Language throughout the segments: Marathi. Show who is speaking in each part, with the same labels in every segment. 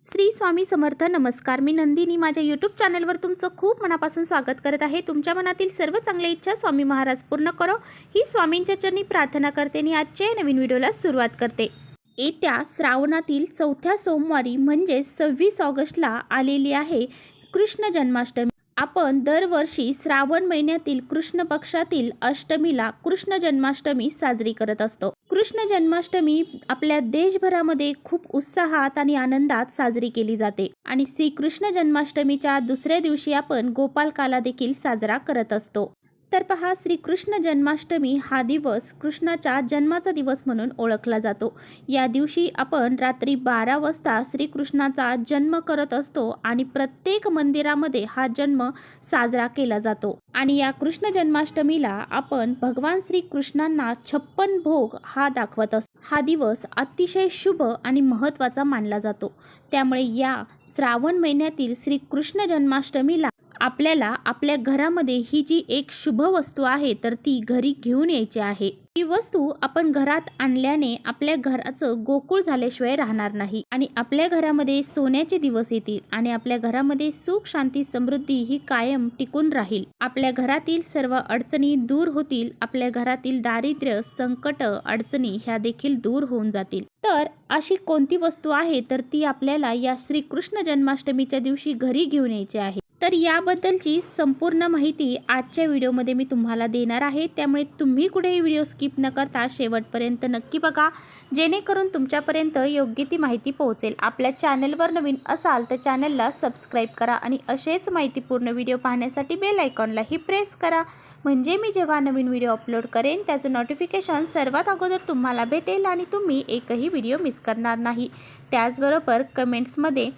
Speaker 1: श्री स्वामी समर्थ. नमस्कार, मी नंदिनी. माझ्या यूट्यूब चॅनलवर तुमचं खूप मनापासून स्वागत करत आहे. तुमच्या मनातील सर्व चांगल्या इच्छा स्वामी महाराज पूर्ण करो ही स्वामींच्या चरणी प्रार्थना करते आणि आजच्या नवीन व्हिडिओला सुरुवात करते. येत्या श्रावणातील चौथ्या सोमवारी म्हणजे 26 ऑगस्टला आलेली आहे कृष्ण जन्माष्टमी. आपण दरवर्षी श्रावण महिन्यातील कृष्ण पक्षातील अष्टमीला कृष्ण जन्माष्टमी साजरी करत असतो. कृष्ण जन्माष्टमी आपल्या देशभरामध्ये खूप उत्साहात आणि आनंदात साजरी केली जाते आणि श्रीकृष्ण जन्माष्टमीच्या दुसऱ्या दिवशी आपण गोपालकाला देखील साजरा करत असतो. तर पहा, श्रीकृष्ण जन्माष्टमी हा दिवस कृष्णाच्या जन्माचा दिवस म्हणून ओळखला जातो. या दिवशी आपण रात्री 12 वाजता श्रीकृष्णाचा जन्म करत असतो आणि प्रत्येक मंदिरामध्ये हा जन्म साजरा केला जातो. आणि या कृष्ण जन्माष्टमीला आपण भगवान श्रीकृष्णांना 56 भोग हा दाखवत असतो. हा दिवस अतिशय शुभ आणि महत्त्वाचा मानला जातो. त्यामुळे या श्रावण महिन्यातील श्रीकृष्ण जन्माष्टमीला आपल्याला आपल्या घरामध्ये ही जी एक शुभ वस्तू आहे तर ती घरी घेऊन यायची आहे. ही वस्तू आपण घरात आणल्याने आपल्या घराचं गोकुळ झाल्याशिवाय राहणार नाही आणि आपल्या घरामध्ये सोन्याचे दिवस येतील आणि आपल्या घरामध्ये सुख, शांती, समृद्धी ही कायम टिकून राहील. आपल्या घरातील सर्व अडचणी दूर होतील. आपल्या घरातील दारिद्र्य, संकट, अडचणी ह्या देखील दूर होऊन जातील. तर अशी कोणती वस्तू आहे तर ती आपल्याला या श्रीकृष्ण जन्माष्टमीच्या दिवशी घरी घेऊन यायची आहे. तर याबद्दलची संपूर्ण माहिती आजच्या व्हिडिओमध्ये मी तुम्हाला देणार आहे. त्यामुळे तुम्ही कुठेही व्हिडिओ स्किप न करता शेवटपर्यंत नक्की बघा, जेणेकरून तुमच्यापर्यंत योग्य ती माहिती पोहोचेल. आपल्या चॅनलवर नवीन असाल तर चॅनलला सबस्क्राईब करा आणि असेच माहितीपूर्ण व्हिडिओ पाहण्यासाठी बेल आयकॉनलाही प्रेस करा. म्हणजे मी जेव्हा नवीन व्हिडिओ अपलोड करेन त्याचं नोटिफिकेशन सर्वात अगोदर तुम्हाला भेटेल आणि तुम्ही एकही व्हिडिओ मिस करणार नाही. त्याचबरोबर कमेंट्समध्ये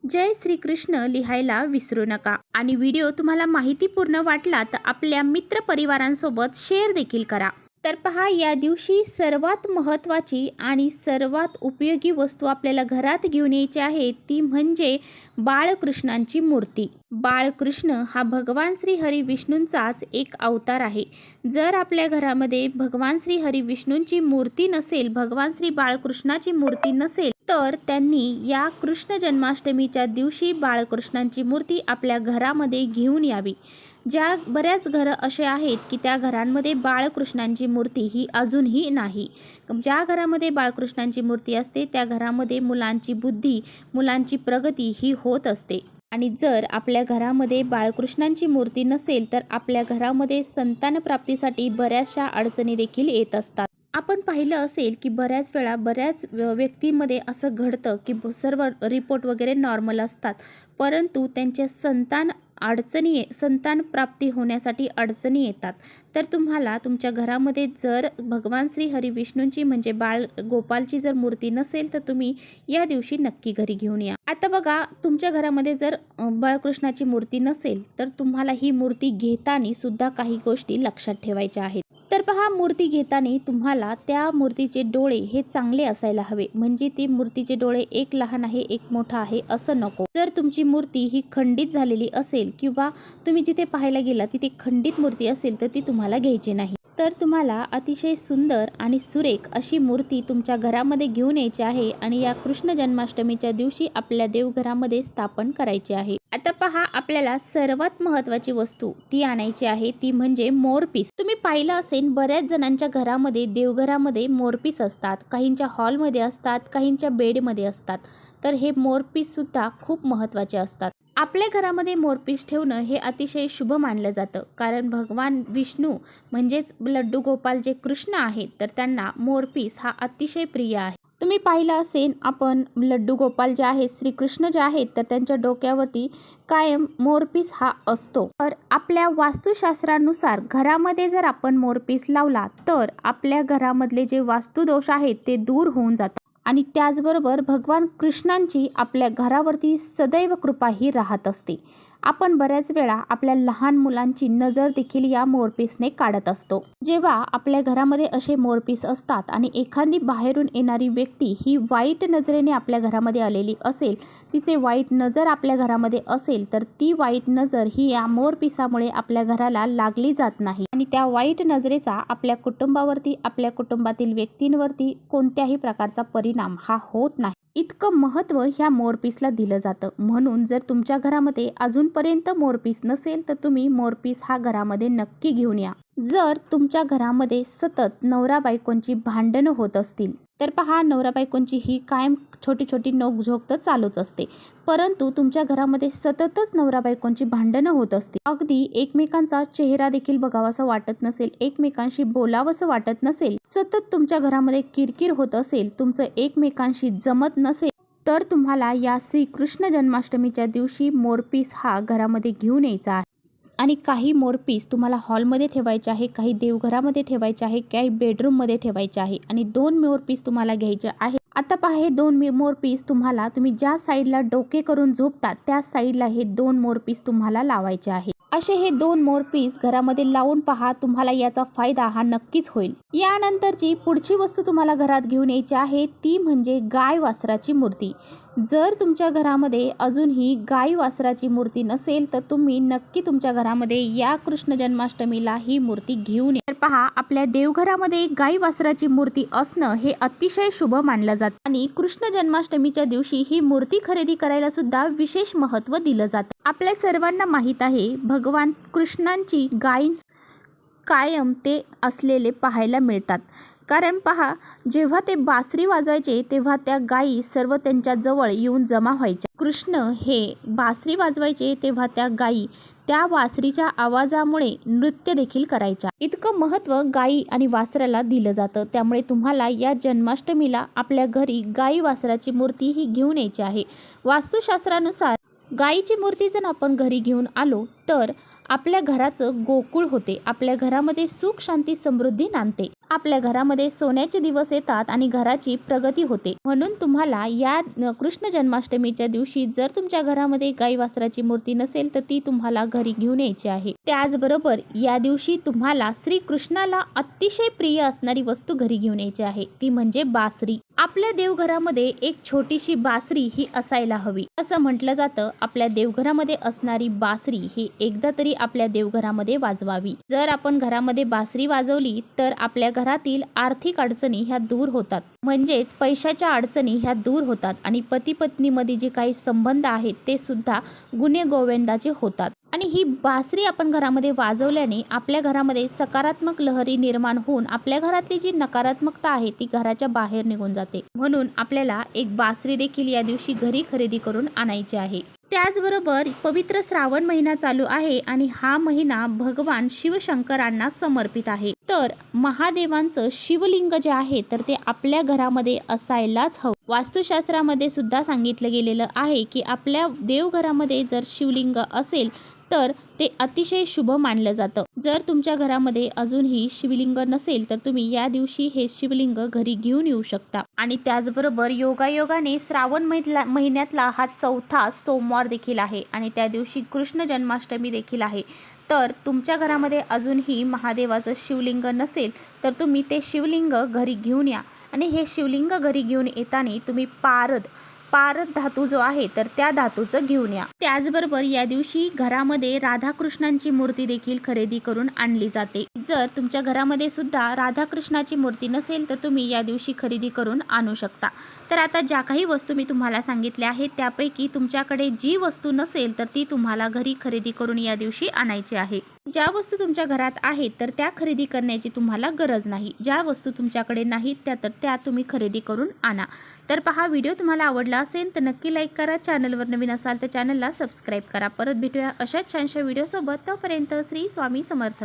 Speaker 1: जय श्रीकृष्ण लिहायला विसरू नका आणि व्हिडिओ तुम्हाला माहितीपूर्ण वाटला तर आपल्या मित्रपरिवारांसोबत शेअर देखील करा. तर पहा, या दिवशी सर्वात महत्त्वाची आणि सर्वात उपयोगी वस्तू आपल्याला घरात घेऊन यायची आहे ती म्हणजे बाळकृष्णांची मूर्ती. बाळकृष्ण हा भगवान श्री हरी विष्णूंचाच एक अवतार आहे. जर आपल्या घरामध्ये भगवान श्री हरी विष्णूंची मूर्ती नसेल, भगवान श्री बाळकृष्णाची मूर्ती नसेल तर त्यांनी या कृष्ण जन्माष्टमीच्या दिवशी बाळकृष्णांची मूर्ती आपल्या घरामध्ये घेऊन यावी. बऱ्याच घरं असे आहेत की त्या घरांमध्ये बाळकृष्णांची मूर्ती ही अजूनही नाही. ज्या घरामध्ये बाळकृष्णांची मूर्ती असते त्या घरामध्ये मुलांची बुद्धी, मुलांची प्रगती ही होत असते. आणि जर आपल्या घरामध्ये बाळकृष्णांची मूर्ती नसेल तर आपल्या घरामध्ये संतान प्राप्तीसाठी बऱ्याचशा अडचणी देखील येत असतात. आपण पाहिलं असेल की बऱ्याच वेळा बऱ्याच व्यक्तींमध्ये असं घडतं की सर्व रिपोर्ट वगैरे नॉर्मल असतात, परंतु त्यांचे संतान प्राप्ती होण्यासाठी अडचणी येतात. तर तुम्हाला तुमच्या घरामध्ये जर भगवान श्री हरी विष्णूंची म्हणजे बाळ गोपालची जर मूर्ती नसेल तर तुम्ही या दिवशी नक्की घरी घेऊन या. आता बघा, तुमच्या घरामध्ये जर बाळकृष्णाची मूर्ती नसेल तर तुम्हाला ही मूर्ती घेताना सुद्धा काही गोष्टी लक्षात ठेवायच्या आहेत. तर पहा, मूर्ती घेताना तुम्हाला त्या मूर्तीचे डोळे हे चांगले असायला हवे. म्हणजे ती मूर्तीचे डोळे एक लहान आहे एक मोठा आहे असं नको. जर तुमची मूर्ती ही खंडित झालेली असेल किंवा तुम्ही जिथे पाहायला गेला तिथे खंडित मूर्ती असेल तर ती तुम्हाला घ्यायची नाही. तर तुम्हाला अतिशय सुंदर आणि सुरेख अशी मूर्ती तुमच्या घरामध्ये घेऊन यायची आहे आणि या कृष्ण जन्माष्टमीच्या दिवशी आपल्या देवघरामध्ये स्थापन करायची आहे. आता पहा, आपल्याला सर्वात महत्त्वाची वस्तू ती आणायची आहे ती म्हणजे मोरपीस. तुम्ही पाहिलं असेल बऱ्याच जणांच्या घरामध्ये देवघरामध्ये मोरपीस असतात, काहींच्या हॉलमध्ये असतात, काहींच्या बेडमध्ये असतात. तर हे मोरपीस सुद्धा खूप महत्त्वाचे असतात. आपल्या घरामध्ये मोरपीस ठेवणं हे अतिशय शुभ मानलं जातं, कारण भगवान विष्णू म्हणजेच लड्डू गोपाल जे कृष्ण आहेत तर त्यांना मोरपीस हा अतिशय प्रिय आहे. तुम्ही पाहिलं असेल आपण लड्डू गोपाल जे आहेत, श्रीकृष्ण जे आहेत तर त्यांच्या डोक्यावरती कायम मोरपीस हा असतो. तर आपल्या वास्तुशास्त्रानुसार घरामध्ये जर आपण मोरपीस लावला तर आपल्या घरामधले जे वास्तुदोष आहेत ते दूर होऊन जातात आणि त्याचबरोबर भगवान कृष्णांची आपल्या घरावरती सदैव कृपा ही राहत असते. आपण बऱ्याच वेळा आपल्या लहान मुलांची नजर देखील या मोरपीसने काढत असतो. जेव्हा आपल्या घरामध्ये असे मोरपीस असतात आणि एखादी बाहेरून येणारी व्यक्ती ही वाईट नजरेने आपल्या घरामध्ये आलेली असेल, तिचे वाईट नजर आपल्या घरामध्ये असेल तर ती वाईट नजर ही या मोरपिसामुळे आपल्या घराला लागली जात नाही आणि त्या वाईट नजरेचा आपल्या कुटुंबावरती, आपल्या कुटुंबातील व्यक्तींवरती कोणत्याही प्रकारचा परिणाम हा होत नाही. इतकं महत्त्व ह्या मोरपीसला दिलं जातं. म्हणून जर तुमच्या घरामध्ये अजूनपर्यंत मोरपीस नसेल तर तुम्ही मोरपीस हा घरामध्ये नक्की घेऊन या. जर तुमच्या घरामध्ये सतत नवरा बायकोंची भांडणं होत असतील तर पहा, नवरा बायकोंची ही कायम छोटी छोटी नोकझोक तर चालूच असते. परंतु तुमच्या घरामध्ये सततच नवरा बायकोंची भांडणं होत असतील, अगदी एकमेकांचा चेहरा देखील बघावासा वाटत नसेल, एकमेकांशी बोलावंसं वाटत नसेल, सतत तुमच्या घरामध्ये किरकिर होत असेल, तुमचं एकमेकांशी जमत नसेल, तर तुम्हाला या श्रीकृष्ण जन्माष्टमीच्या दिवशी मोरपीस हा घरामध्ये घेऊन यायचा आहे. आणि काही मोरपीस तुम्हाला हॉलमध्ये ठेवायचे आहे, काही देवघरामध्ये ठेवायचे आहे, काही बेडरूममध्ये ठेवायचे आहे आणि 2 मोरपीस तुम्हाला घ्यायचे आहे. आता पहा, हे 2 मोरपीस तुम्ही ज्या साईडला डोके करून झोपतात त्या साईडला हे 2 मोरपीस तुम्हाला लावायचे आहे. असे हे 2 मोरपीस घरामध्ये लावून पहा, तुम्हाला याचा फायदा हा नक्कीच होईल. यानंतरची पुढची वस्तू तुम्हाला घरात घेऊन यायची आहे ती म्हणजे गाय वासराची मूर्ती. जर तुमच्या घरामध्ये अजूनही गाय वासराची मूर्ती नसेल तर तुम्ही नक्की तुमच्या घरामध्ये या कृष्ण जन्माष्टमीला ही मूर्ती घेऊन या. तर पहा, आपल्या देवघरामध्ये गाय वासराची मूर्ती असणं हे अतिशय शुभ मानलं जातं आणि कृष्ण जन्माष्टमीच्या दिवशी ही मूर्ती खरेदी करायला सुद्धा विशेष महत्त्व दिलं जातं. आपल्या सर्वांना माहीत आहे, भगवान कृष्णांची गाय कायम ते असलेले पाहायला मिळतात. कारण पहा, जेव्हा ते बासरी वाजवायचे तेव्हा त्या गायी सर्व त्यांच्या जवळ येऊन जमा व्हायच्या. कृष्ण हे बासरी वाजवायचे तेव्हा त्या गायी त्या वासरीच्या आवाजामुळे नृत्य देखील करायच्या. इतकं महत्त्व गायी आणि वासराला दिलं जातं. त्यामुळे तुम्हाला या जन्माष्टमीला आपल्या घरी गायी वासराची मूर्ती ही घेऊन यायची आहे. वास्तुशास्त्रानुसार गायीची मूर्ती जर आपण घरी घेऊन आलो तर आपल्या घराचं गोकुळ होते, आपल्या घरामध्ये सुख शांती समृद्धी नांदते, आपल्या घरामध्ये सोन्याचे दिवस येतात आणि घराची प्रगती होते. म्हणून तुम्हाला या कृष्ण जन्माष्टमीच्या दिवशी जर तुमच्या घरामध्ये गाई वासराची मूर्ती नसेल तर ती तुम्हाला घरी घेऊन यायची आहे. त्याचबरोबर या दिवशी तुम्हाला श्रीकृष्णाला अतिशय प्रिय असणारी वस्तू घरी घेऊन यायची आहे, ती म्हणजे बासरी. आपल्या देवघरामध्ये एक छोटीशी बासरी ही असायला हवी. असं म्हटलं जातं, आपल्या देवघरामध्ये असणारी बासरी ही एकदा तरी आपल्या देवघरामध्ये वाजवावी. जर आपण घरामध्ये बासरी वाजवली तर आपल्या घरातील आर्थिक अडचणी ह्या दूर होतात, म्हणजेच पैशाच्या अडचणी ह्या दूर होतात आणि पती पत्नीमध्ये जे काही संबंध आहेत ते सुद्धा गुणे गोविंदाचे होतात. आणि ही बासरी आपण घरामध्ये वाजवल्याने आपल्या घरामध्ये सकारात्मक लहरी निर्माण होऊन आपल्या घरातली जी नकारात्मकता आहे ती घराच्या बाहेर निघून जाते. म्हणून आपल्याला एक बासरी देखील या दिवशी घरी खरेदी करून आणायची आहे. त्याचबरोबर पवित्र श्रावण महिना चालू आहे आणि हा महिना भगवान शिवशंकरांना समर्पित आहे. तर महादेवांचं शिवलिंग जे आहे तर ते आपल्या घरामध्ये असायलाच हवं. वास्तुशास्त्रामध्ये सुद्धा सांगितलं गेलेलं आहे की आपल्या देवघरामध्ये जर शिवलिंग असेल तर ते अतिशय शुभ मानलं जातं. जर तुमच्या घरामध्ये अजूनही शिवलिंग नसेल तर तुम्ही या दिवशी हे शिवलिंग घरी घेऊन येऊ शकता. आणि त्याचबरोबर योगायोगाने श्रावण महिन्यातला हा 4था सोमवार देखील आहे आणि त्या दिवशी कृष्ण जन्माष्टमी देखील आहे. तर तुमच्या घरामध्ये अजूनही महादेवाचं शिवलिंग नसेल तर तुम्ही ते शिवलिंग घरी घेऊन या आणि हे शिवलिंग घरी घेऊन येताना तुम्ही पारद धातू जो आहे तर त्या धातूचं घेऊन या. त्याचबरोबर या दिवशी घरामध्ये राधाकृष्णांची मूर्ती देखील खरेदी करून आणली जाते. जर तुमच्या घरामध्ये सुद्धा राधाकृष्णाची मूर्ती नसेल तर तुम्ही या दिवशी खरेदी करून आणू शकता. तर आता ज्या काही वस्तू मी तुम्हाला सांगितल्या आहेत त्यापैकी तुमच्याकडे जी वस्तू नसेल तर ती तुम्हाला घरी खरेदी करून या दिवशी आणायची आहे. ज्या वस्तू तुमच्या घरात आहेत तर त्या खरेदी करण्याची तुम्हाला गरज नाही. ज्या वस्तू तुमच्याकडे नाहीत त्या तुम्ही खरेदी करून आणा. तर पहा, व्हिडिओ तुम्हाला आवडला असेल तर नक्की लाईक करा. चॅनलवर नवीन असाल तर चॅनलला सबस्क्राईब करा. परत भेटूया अशाच छानशा व्हिडिओसोबत. तोपर्यंत श्री स्वामी समर्थ.